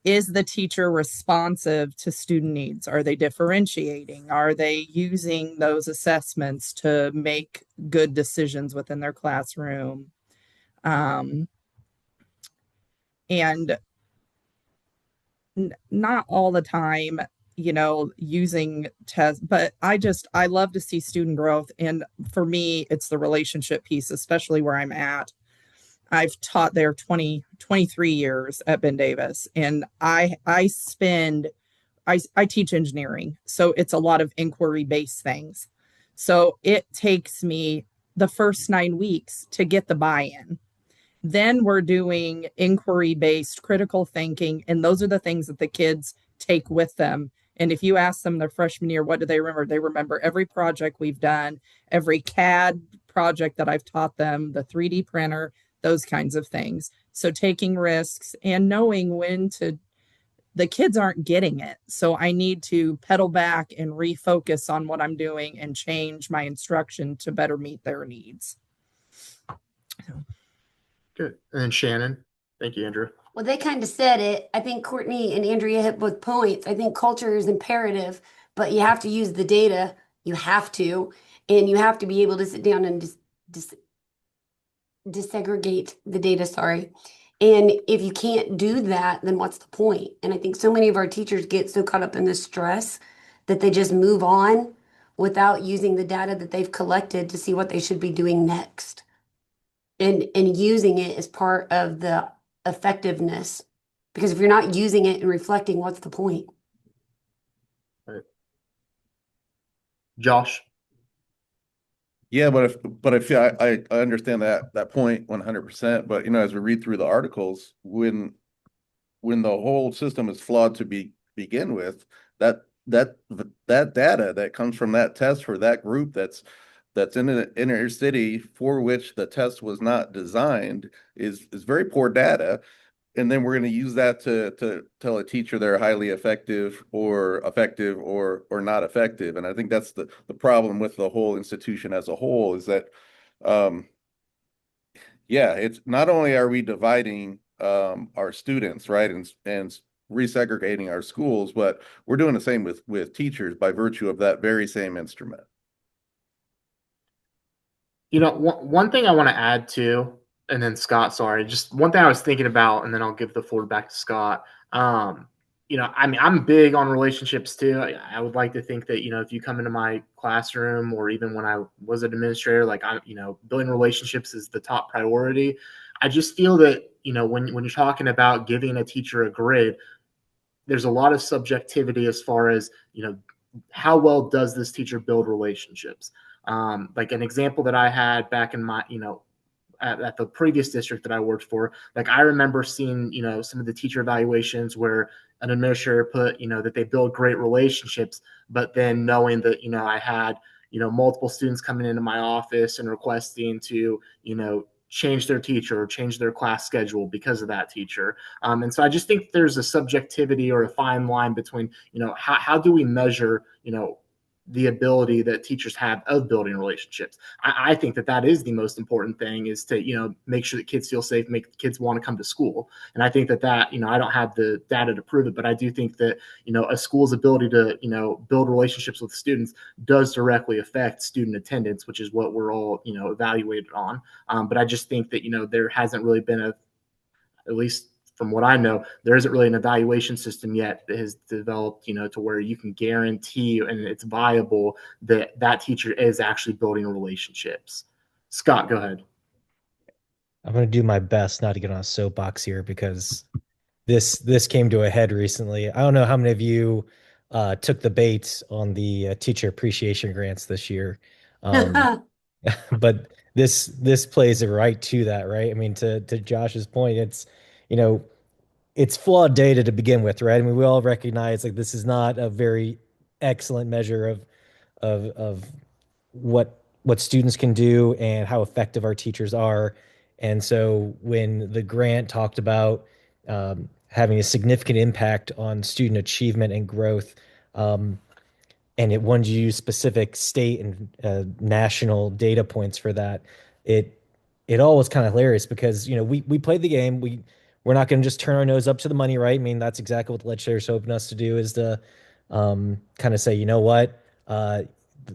Is the teacher responsive to student needs? Are they differentiating? Are they using those assessments to make good decisions within their classroom? And not all the time, using tests, but I love to see student growth. And for me, it's the relationship piece, especially where I'm at. I've taught there 23 years at Ben Davis, and I teach engineering. So it's a lot of inquiry based things. So it takes me the first 9 weeks to get the buy in. Then we're doing inquiry based critical thinking. And those are the things that the kids take with them. And if you ask them their freshman year, what do they remember? They remember every project we've done, every CAD project that I've taught them, the 3D printer, those kinds of things. So taking risks and knowing when to, the kids aren't getting it. So I need to pedal back and refocus on what I'm doing and change my instruction to better meet their needs. Good. And then Shannon. Thank you, Andrew. Well, they kind of said it. I think Courtney and Andrea hit both points. I think culture is imperative, but you have to use the data. You have to, and you have to be able to sit down and disaggregate the data. Sorry. And if you can't do that, then what's the point? And I think so many of our teachers get so caught up in the stress that they just move on without using the data that they've collected to see what they should be doing next. And using it as part of the effectiveness. Because if you're not using it and reflecting, what's the point? Right. Josh. Yeah, but if I understand that point 100%. But as we read through the articles, when the whole system is flawed to begin with, that data that comes from that test for that group that's in an inner city for which the test was not designed is very poor data. And then we're going to use that to tell a teacher they're highly effective or not effective. And I think that's the problem with the whole institution as a whole is that, it's not only are we dividing our students, right, and resegregating our schools, but we're doing the same with teachers by virtue of that very same instrument. One thing I want to add to, and then Scott, sorry, just one thing I was thinking about, and then I'll give the floor back to Scott. I'm big on relationships too. I would like to think that, if you come into my classroom or even when I was an administrator, building relationships is the top priority. I just feel that, when you're talking about giving a teacher a grid, there's a lot of subjectivity as far as, how well does this teacher build relationships? Like an example that I had back in my, at the previous district that I worked for, like I remember seeing, some of the teacher evaluations where an administrator put, that they build great relationships, but then knowing that, I had, multiple students coming into my office and requesting to, change their teacher or change their class schedule because of that teacher. And so I just think there's a subjectivity or a fine line between, how do we measure, the ability that teachers have of building relationships. I think that is the most important thing, is to, make sure that kids feel safe, make kids want to come to school. And I think that, I don't have the data to prove it, but I do think that, a school's ability to, build relationships with students does directly affect student attendance, which is what we're all, evaluated on. But I just think that, there hasn't really been at least from what I know, there isn't really an evaluation system yet that has developed, to where you can guarantee and it's viable that that teacher is actually building relationships. Scott, go ahead. I'm going to do my best not to get on a soapbox here because this came to a head recently. I don't know how many of you took the bait on the teacher appreciation grants this year, but this plays it right to that, right? I mean, to Josh's point, it's you know it's flawed data to begin with, right? I mean, we all recognize like this is not a very excellent measure of what students can do and how effective our teachers are. And so when the grant talked about having a significant impact on student achievement and growth, um, and it wanted you to use specific state and national data points for that. It it all was kind of hilarious because we played the game. We're not going to just turn our nose up to the money, right? I mean, that's exactly what the legislators hoping us to do, is to kind of say, you know what,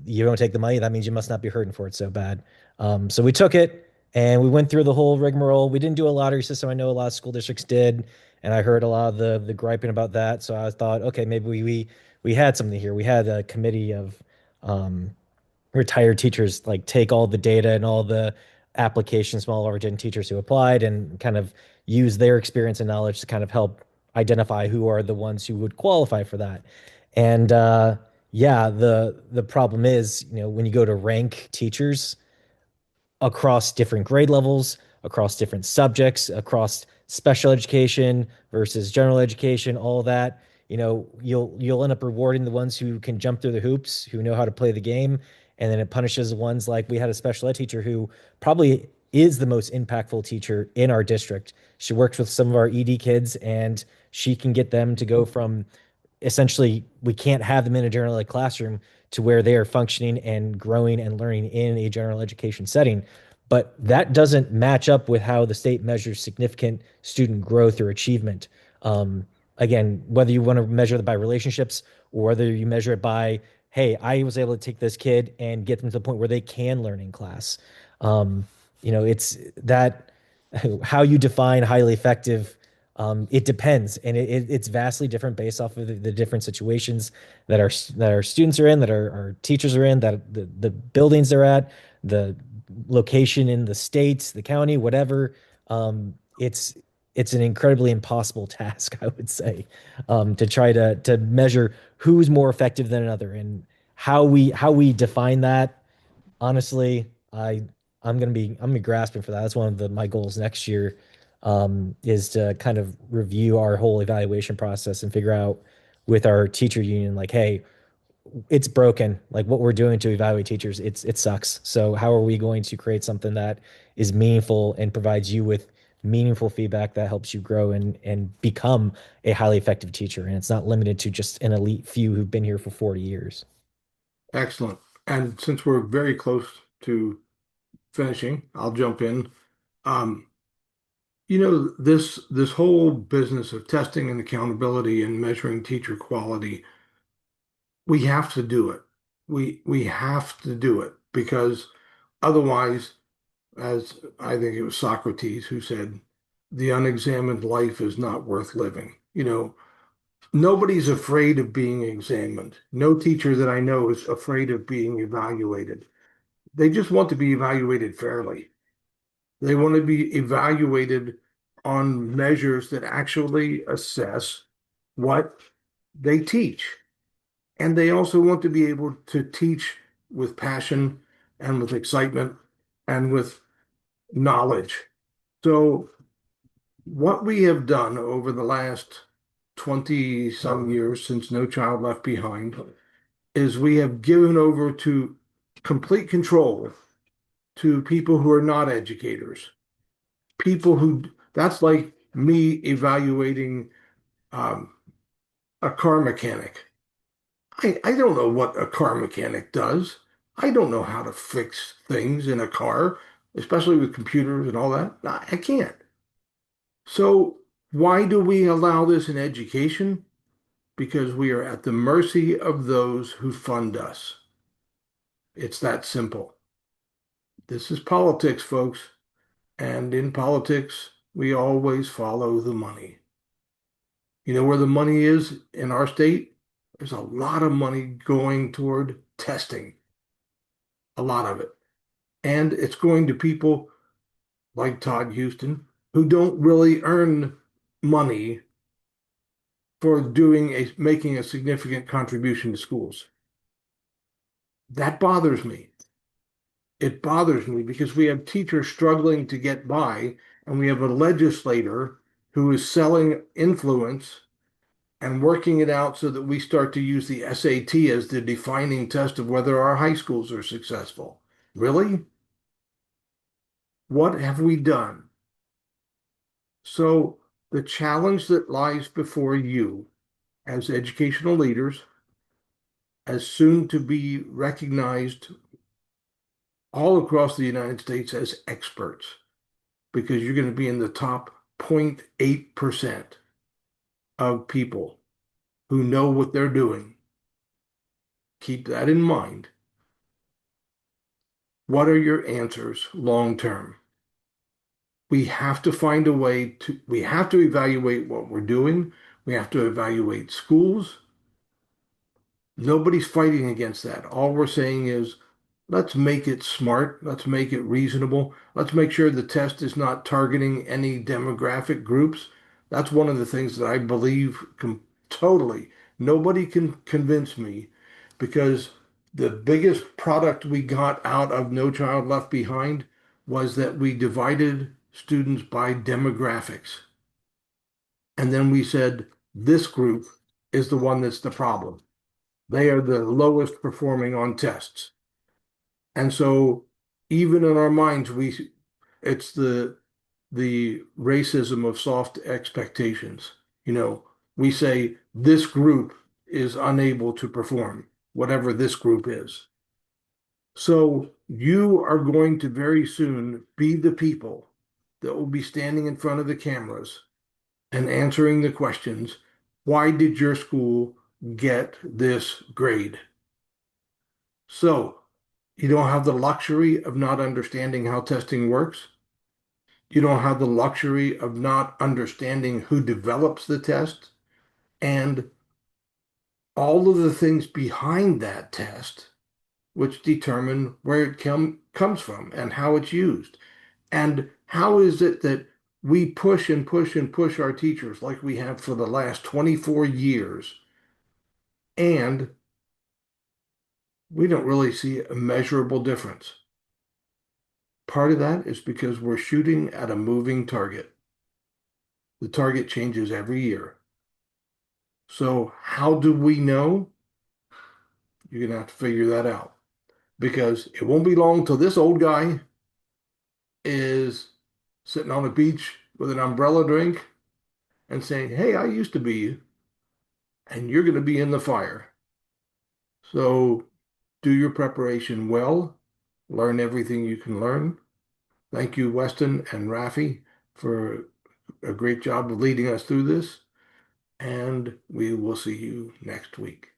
you don't take the money, that means you must not be hurting for it so bad. So we took it and we went through the whole rigmarole. We didn't do a lottery system. I know a lot of school districts did, and I heard a lot of the griping about that. So I thought, okay, maybe we had something here. We had a committee of um, retired teachers like take all the data and all the applications from all of our teachers who applied and kind of use their experience and knowledge to kind of help identify who are the ones who would qualify for that. And yeah, the problem is, when you go to rank teachers across different grade levels, across different subjects, across special education versus general education, all that, you'll end up rewarding the ones who can jump through the hoops, who know how to play the game, and then it punishes the ones like we had a special ed teacher who probably is the most impactful teacher in our district. She works with some of our ED kids and she can get them to go from essentially we can't have them in a general ed classroom to where they are functioning and growing and learning in a general education setting. But that doesn't match up with how the state measures significant student growth or achievement. Again, whether you want to measure it by relationships or whether you measure it by, hey, I was able to take this kid and get them to the point where they can learn in class. It's that how you define highly effective, it depends, and it's vastly different based off of the different situations that our students are in, that our teachers are in, that the buildings they're at, the location in the states, the county, whatever. It's an incredibly impossible task, I would say, to try to measure who's more effective than another, and how we define that. Honestly, I'm gonna be grasping for that. That's one of my goals next year, is to kind of review our whole evaluation process and figure out with our teacher union, like, hey, it's broken. Like what we're doing to evaluate teachers, it sucks. So how are we going to create something that is meaningful and provides you with meaningful feedback that helps you grow and become a highly effective teacher? And it's not limited to just an elite few who've been here for 40 years. Excellent. And since we're very close to finishing, I'll jump in. Um, this whole business of testing and accountability and measuring teacher quality, we have to do it. We have to do it because otherwise, as I think it was Socrates who said, the unexamined life is not worth living. Nobody's afraid of being examined. No teacher that I know is afraid of being evaluated. They just want to be evaluated fairly. They want to be evaluated on measures that actually assess what they teach. And they also want to be able to teach with passion and with excitement and with knowledge. So what we have done over the last 20 some years since No Child Left Behind is we have given over to complete control to people who are not educators. People who, that's like me evaluating um, a car mechanic. I don't know what a car mechanic does. I don't know how to fix things in a car, especially with computers and all that. I can't. So why do we allow this in education? Because we are at the mercy of those who fund us. It's that simple. This is politics, folks. And in politics, we always follow the money. You know where the money is in our state? There's a lot of money going toward testing, a lot of it. And it's going to people like Todd Houston who don't really earn money for making a significant contribution to schools. That bothers me. It bothers me because we have teachers struggling to get by, and we have a legislator who is selling influence and working it out so that we start to use the SAT as the defining test of whether our high schools are successful. Really? What have we done? So, the challenge that lies before you as educational leaders, as soon to be recognized all across the United States as experts, because you're going to be in the top 0.8% of people who know what they're doing. Keep that in mind. What are your answers long term? We have to find a way to, we have to evaluate what we're doing. We have to evaluate schools. Nobody's fighting against that. All we're saying is let's make it smart. Let's make it reasonable. Let's make sure the test is not targeting any demographic groups. That's one of the things that I believe totally. Nobody can convince me because the biggest product we got out of No Child Left Behind was that we divided students by demographics. And then we said, this group is the one that's the problem. They are the lowest performing on tests. And so even in our minds, it's the racism of soft expectations. You know, we say this group is unable to perform, whatever this group is. So you are going to very soon be the people that will be standing in front of the cameras and answering the questions, why did your school get this grade? So you don't have the luxury of not understanding how testing works. You don't have the luxury of not understanding who develops the test and all of the things behind that test, which determine where it comes from and how it's used. And how is it that we push and push and push our teachers like we have for the last 24 years, and we don't really see a measurable difference? Part of that is because we're shooting at a moving target. The target changes every year. So how do we know? You're going to have to figure that out because it won't be long till this old guy is sitting on a beach with an umbrella drink and saying, hey, I used to be, and you're going to be in the fire. So do your preparation well, learn everything you can learn. Thank you, Weston and Rafi, for a great job of leading us through this, and we will see you next week.